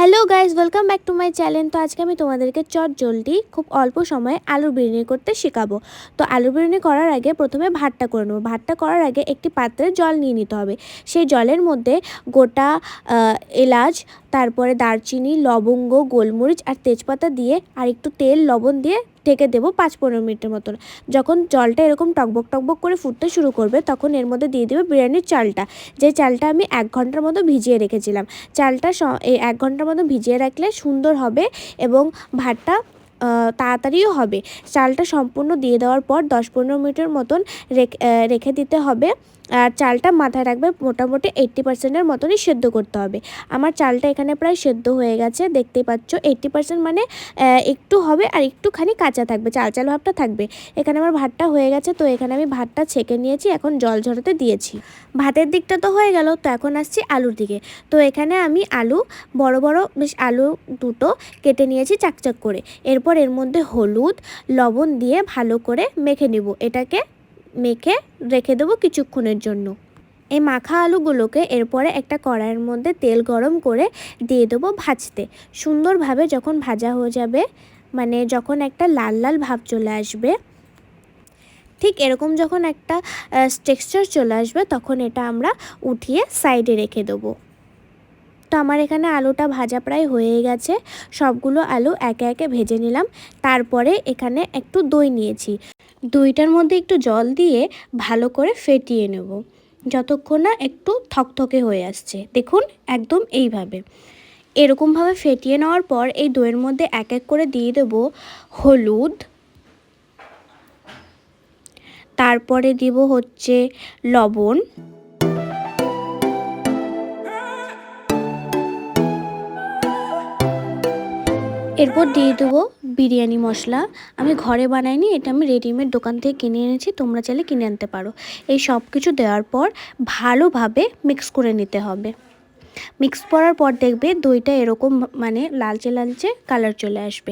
Hello guys, welcome back to my channel. তো আজকে আমি তোমাদেরকে চটজলদি খুব অল্প সময়ে আলুর বিরিয়ানি করতে শেখাবো। তো আলুর বিরিয়ানি করার আগে প্রথমে ভাতটা করে নেবো। ভাতটা করার আগে একটি পাত্রে জল নিয়ে নিতে হবে। সেই জলের মধ্যে গোটা এলাচ, তারপরে দারচিনি, লবঙ্গ, গোলমরিচ আর তেজপাতা দিয়ে আর একটু তেল লবণ দিয়ে ঢেকে দেবো ৫-১৫ মিনিটের মতন। যখন জলটা এরকম টকবক টকবক করে ফুটতে শুরু করবে তখন এর মধ্যে দিয়ে দেবে বিরিয়ানির চালটা, যে চালটা আমি ১ ঘন্টার মতো ভিজিয়ে রেখেছিলাম। চালটা এই ১ ঘন্টার মতো ভিজিয়ে রাখলে সুন্দর হবে এবং ভাতটা তাড়াতাড়িও হবে। চালটা সম্পূর্ণ দিয়ে দেওয়ার পর ১০-১৫ মিনিটের মতন রেখে দিতে হবে। আর চালটা মাথায় রাখবে মোটামুটি 80%-এর মতনই সেদ্ধ করতে হবে। আমার চালটা এখানে প্রায় সেদ্ধ হয়ে গেছে, দেখতেই পাচ্ছ। 80% মানে একটু হবে আর একটুখানি কাঁচা থাকবে, চাল চাল ভাবটা থাকবে। এখানে আমার ভাতটা হয়ে গেছে, তো এখানে আমি ভাতটা ছেঁকে নিয়েছি, এখন জল ঝরাতে দিয়েছি। ভাতের দিকটা তো হয়ে গেল, তো এখন আসছি আলুর দিকে। তো এখানে আমি আলু বড় বড় বেশ আলু দুটো কেটে নিয়েছি চাকচাক করে। এরপর এর মধ্যে হলুদ লবণ দিয়ে ভালো করে মেখে নেব। এটাকে মেখে রেখে দেবো কিছুক্ষণের জন্য। এই মাখা আলুগুলোকে এরপরে একটা কড়াইয়ের মধ্যে তেল গরম করে দিয়ে দেবো ভাজতে। সুন্দরভাবে যখন ভাজা হয়ে যাবে, মানে যখন একটা লাল লাল ভাব চলে আসবে, ঠিক এরকম যখন একটা টেক্সচার চলে আসবে তখন এটা আমরা উঠিয়ে সাইডে রেখে দেবো। তো আমার এখানে আলুটা ভাজা প্রায় হয়ে গেছে। সবগুলো আলু একে একে ভেজে নিলাম। তারপরে এখানে একটু দই নিয়েছি। দইটার মধ্যে একটু জল দিয়ে ভালো করে ফেটিয়ে নেব যতক্ষণ না একটু থকথকে হয়ে আসছে। দেখুন, একদম এইভাবে এরকমভাবে ফেটিয়ে নেওয়ার পর এই দইয়ের মধ্যে এক এক করে দিয়ে দেব হলুদ, তারপরে দিব হচ্ছে লবণ, এরপর দিয়ে দেবো বিরিয়ানি মশলা। আমি ঘরে বানাইনি, এটা আমি রেডিমেড দোকান থেকে কিনে এনেছি, তোমরা চাইলে কিনে আনতে পারো। এই সব কিছু দেওয়ার পর ভালোভাবে মিক্স করে নিতে হবে। মিক্স করার পর দেখবে দইটা এরকম মানে লালচে লালচে কালার চলে আসবে।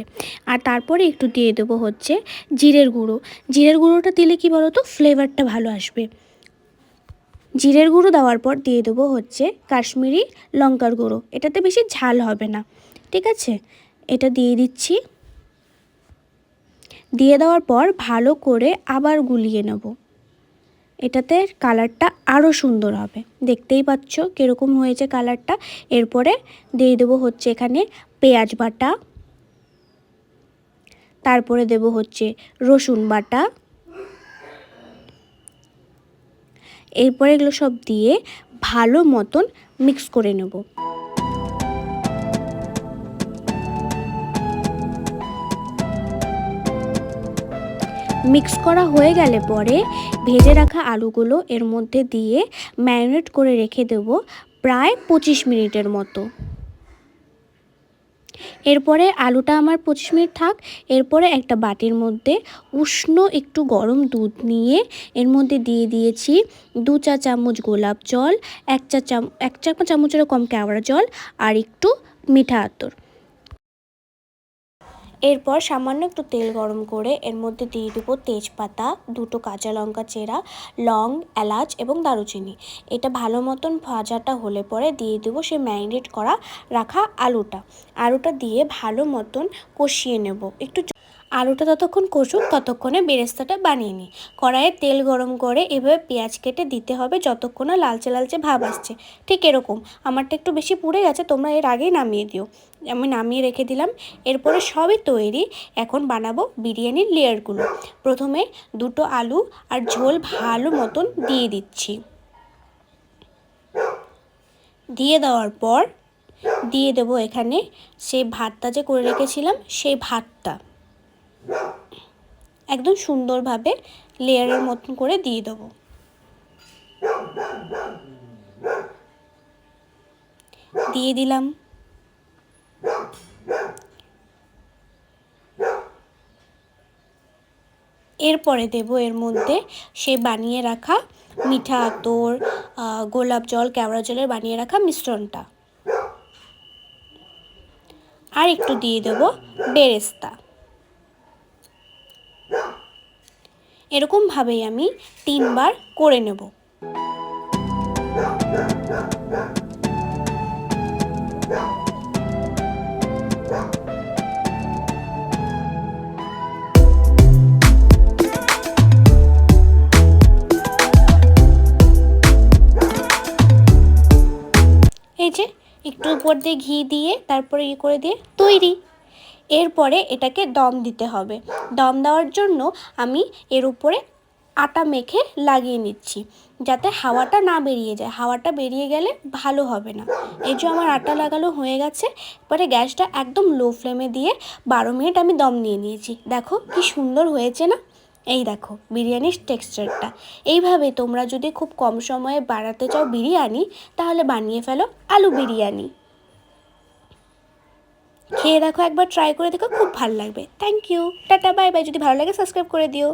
আর তারপরে একটু দিয়ে দেবো হচ্ছে জিরের গুঁড়ো। জিরের গুঁড়োটা দিলে কি বলো তো, ফ্লেভারটা ভালো আসবে। জিরের গুঁড়ো দেওয়ার পর দিয়ে দেবো হচ্ছে কাশ্মীরি লঙ্কার গুঁড়ো। এটাতে বেশি ঝাল হবে না, ঠিক আছে? এটা দিয়ে দিচ্ছি। দিয়ে দেওয়ার পর ভালো করে আবার গুলিয়ে নেব। এটাতে কালারটা আরও সুন্দর হবে, দেখতেই পাচ্ছ কীরকম হয়েছে কালারটা। এরপরে দিয়ে দেবো হচ্ছে এখানে পেঁয়াজ বাটা, তারপরে দেব হচ্ছে রসুন বাটা। এরপরে এগুলো সব দিয়ে ভালো মতন মিক্স করে নেব। মিক্স করা হয়ে গেলে পরে ভেজে রাখা আলুগুলো এর মধ্যে দিয়ে ম্যারিনেট করে রেখে দেব প্রায় 25 মিনিটের মতো। এরপরে আলুটা আমার 25 মিনিট থাক। এরপরে একটা বাটির মধ্যে উষ্ণ একটু গরম দুধ নিয়ে এর মধ্যে দিয়ে দিয়েছি 2 চা চামচ গোলাপ জল, 1 চা চামচেরও কম কেওড়া জল আর একটু মিঠা আতর। এরপর সামান্য একটু তেল গরম করে এর মধ্যে দিয়ে দেবো তেজপাতা, 2টো কাঁচা লঙ্কা চেরা, লং, এলাচ এবং দারুচিনি। এটা ভালো মতন ভাজাটা হলে পরে দিয়ে দেবো সে ম্যারিনেট করা রাখা আলুটা দিয়ে ভালো মতন কষিয়ে নেব। আলুটা ততক্ষণ কষুক ততক্ষণে বেরেস্তাটা বানিয়ে নিই। কড়াইয়ে তেল গরম করে এভাবে পেঁয়াজ কেটে দিতে হবে যতক্ষণ না লালচে লালচে ভাব আসছে। ঠিক এরকম। আমারটা একটু বেশি পুড়ে গেছে, তোমরা এর আগেই নামিয়ে দিও। আমি নামিয়ে রেখে দিলাম। এরপরে সবই তৈরি। এখন বানাবো বিরিয়ানির লেয়ারগুলো। প্রথমে 2টো আলু আর ঝোল ভালো মতন দিয়ে দিচ্ছি। দিয়ে দেওয়ার পর দিয়ে দেবো এখানে সেই ভাতটা যে করে রেখেছিলাম, সেই ভাতটা একদম সুন্দরভাবে লেয়ারের মতন করে দিয়ে দেবো। দিয়ে দিলাম। এরপরে দেব এর মধ্যে সে বানিয়ে রাখা মিঠা আতর, গোলাপ জল, কেওড়া জলের বানিয়ে রাখা মিশ্রণটা। আর একটু দিয়ে দেব বেরেস্তা। এরকমভাবেই আমি 3 বার করে নেব। এই যে একটু উপর দিয়ে ঘি দিয়ে তারপরে করে দিয়ে তৈরি। এরপরে এটাকে দম দিতে হবে। দম দেওয়ার জন্য আমি এর উপরে আটা মেখে লাগিয়ে নিচ্ছি, যাতে হাওয়াটা না বেরিয়ে যায়। হাওয়াটা বেরিয়ে গেলে ভালো হবে না। এই যে আমার আটা লাগানো হয়ে গেছে। এবারে গ্যাসটা একদম লো ফ্লেমে দিয়ে 12 মিনিট আমি দম নিয়ে নিয়েছি। দেখো কি সুন্দর হয়েছে না? এই দেখো বিরিয়ানির টেক্সচারটা। এইভাবে তোমরা যদি খুব কম সময়ে বানাতে চাও বিরিয়ানি, তাহলে বানিয়ে ফেলো আলু বিরিয়ানি। খেয়ে দেখো, একবার ট্রাই করে দেখো, খুব ভালো লাগবে। Thank you, tata, bye bye. যদি ভালো লাগে সাবস্ক্রাইব করে দিও।